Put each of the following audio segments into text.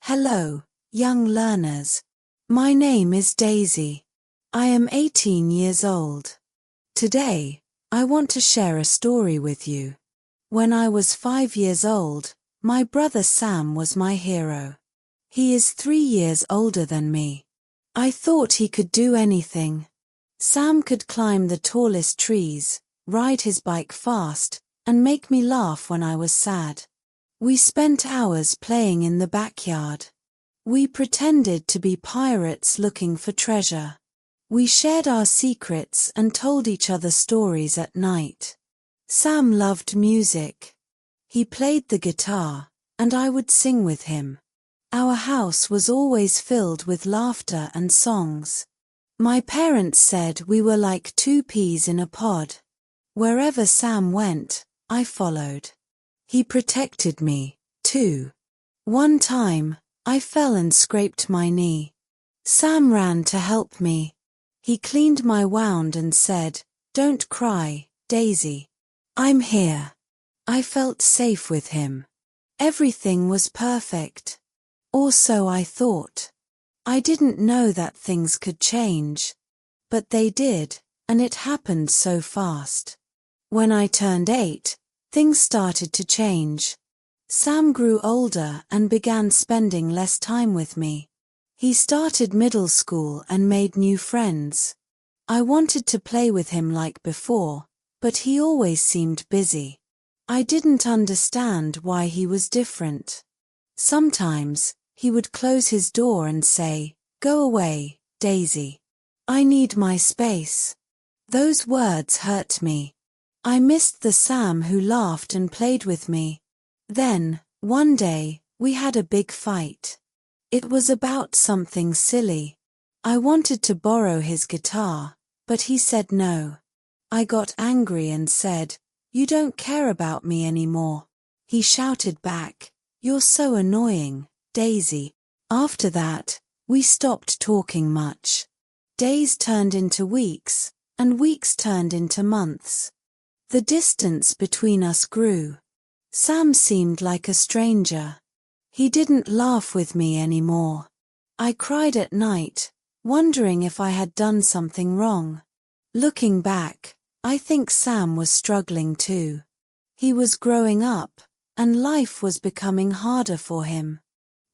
Hello, young learners. My name is Daisy. I am 18 years old. Today, I want to share a story with you. When I was 5 years old, my brother Sam was my hero. He is 3 years older than me. I thought he could do anything. Sam could climb the tallest trees, ride his bike fast, and make me laugh when I was sad. We spent hours playing in the backyard. We pretended to be pirates looking for treasure. We shared our secrets and told each other stories at night. Sam loved music. He played the guitar, and I would sing with him. Our house was always filled with laughter and songs. My parents said we were like two peas in a pod. Wherever Sam went, I followed. He protected me, too. One time, I fell and scraped my knee. Sam ran to help me. He cleaned my wound and said, "Don't cry, Daisy. I'm here." I felt safe with him. Everything was perfect. Or so I thought. I didn't know that things could change. But they did, and it happened so fast. When I turned 8, things started to change. Sam grew older and began spending less time with me. He started middle school and made new friends. I wanted to play with him like before, but he always seemed busy. I didn't understand why he was different. Sometimes, he would close his door and say, "Go away, Daisy. I need my space." Those words hurt me. I missed the Sam who laughed and played with me. Then, one day, we had a big fight. It was about something silly. I wanted to borrow his guitar, but he said no. I got angry and said, "You don't care about me anymore." He shouted back, "You're so annoying, Daisy." After that, we stopped talking much. Days turned into weeks, and weeks turned into months. The distance between us grew. Sam seemed like a stranger. He didn't laugh with me anymore. I cried at night, wondering if I had done something wrong. Looking back, I think Sam was struggling too. He was growing up, and life was becoming harder for him.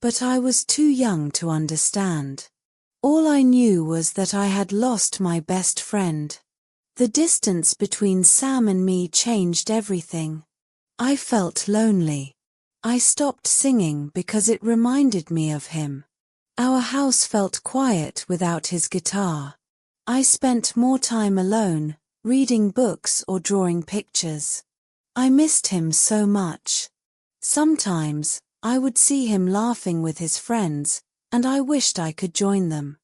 But I was too young to understand. All I knew was that I had lost my best friend. The distance between Sam and me changed everything. I felt lonely. I stopped singing because it reminded me of him. Our house felt quiet without his guitar. I spent more time alone, reading books or drawing pictures. I missed him so much. Sometimes, I would see him laughing with his friends, and I wished I could join them.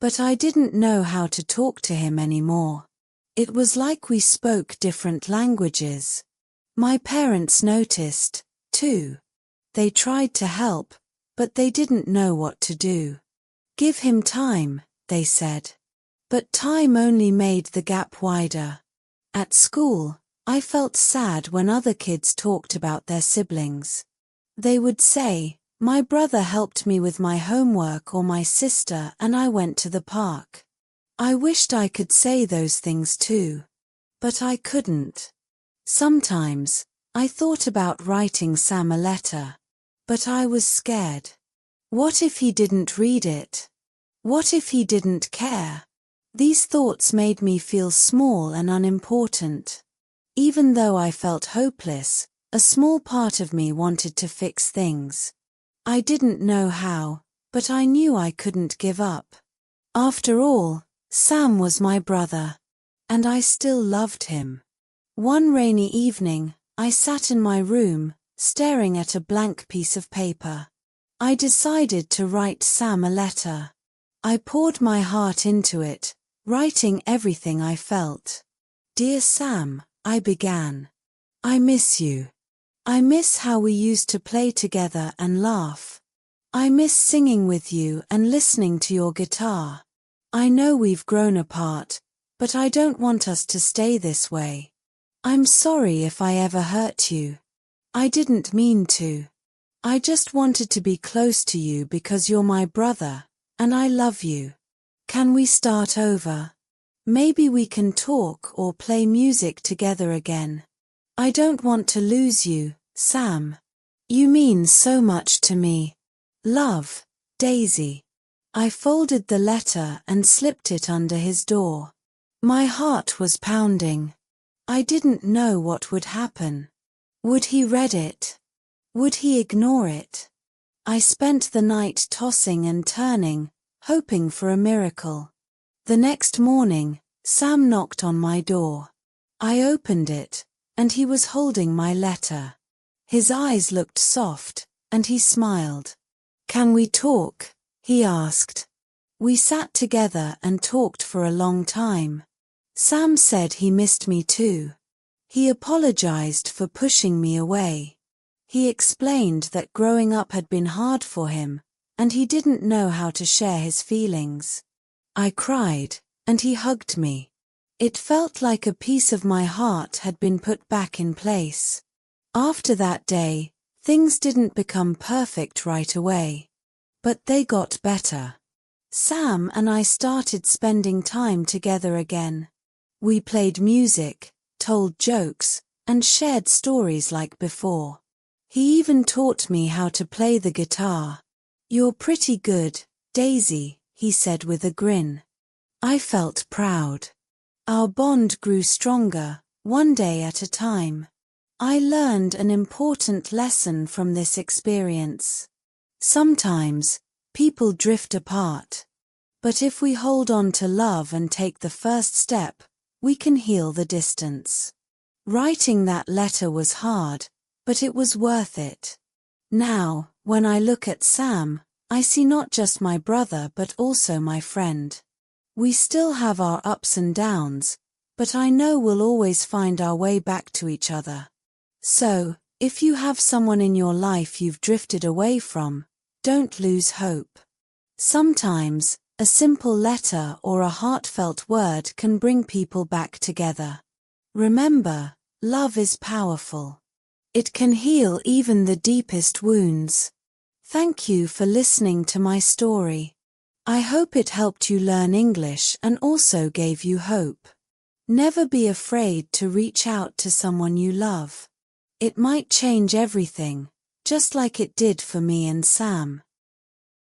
But I didn't know how to talk to him anymore. It was like we spoke different languages. My parents noticed, too. They tried to help, but they didn't know what to do. "Give him time," they said. But time only made the gap wider. At school, I felt sad when other kids talked about their siblings. They would say, "My brother helped me with my homework," or "My sister and I went to the park." I wished I could say those things too. But I couldn't. Sometimes, I thought about writing Sam a letter. But I was scared. What if he didn't read it? What if he didn't care? These thoughts made me feel small and unimportant. Even though I felt hopeless, a small part of me wanted to fix things. I didn't know how, but I knew I couldn't give up. After all, Sam was my brother. And I still loved him. One rainy evening, I sat in my room, staring at a blank piece of paper. I decided to write Sam a letter. I poured my heart into it, writing everything I felt. "Dear Sam," I began. "I miss you. I miss how we used to play together and laugh. I miss singing with you and listening to your guitar. I know we've grown apart, but I don't want us to stay this way. I'm sorry if I ever hurt you. I didn't mean to. I just wanted to be close to you because you're my brother, and I love you. Can we start over? Maybe we can talk or play music together again. I don't want to lose you, Sam. You mean so much to me. Love, Daisy. I folded the letter and slipped it under his door. My heart was pounding. I didn't know what would happen. Would he read it? Would he ignore it? I spent the night tossing and turning, hoping for a miracle. The next morning, Sam knocked on my door. I opened it, and he was holding my letter. His eyes looked soft, and he smiled. "Can we talk?" he asked. We sat together and talked for a long time. Sam said he missed me too. He apologized for pushing me away. He explained that growing up had been hard for him, and he didn't know how to share his feelings. I cried, and he hugged me. It felt like a piece of my heart had been put back in place. After that day, things didn't become perfect right away. But they got better. Sam and I started spending time together again. We played music, told jokes, and shared stories like before. He even taught me how to play the guitar. "You're pretty good, Daisy," he said with a grin. I felt proud. Our bond grew stronger, one day at a time. I learned an important lesson from this experience. Sometimes, people drift apart. But if we hold on to love and take the first step, we can heal the distance. Writing that letter was hard, but it was worth it. Now, when I look at Sam, I see not just my brother but also my friend. We still have our ups and downs, but I know we'll always find our way back to each other. So, if you have someone in your life you've drifted away from, don't lose hope. Sometimes, a simple letter or a heartfelt word can bring people back together. Remember, love is powerful. It can heal even the deepest wounds. Thank you for listening to my story. I hope it helped you learn English and also gave you hope. Never be afraid to reach out to someone you love. It might change everything, just like it did for me and Sam.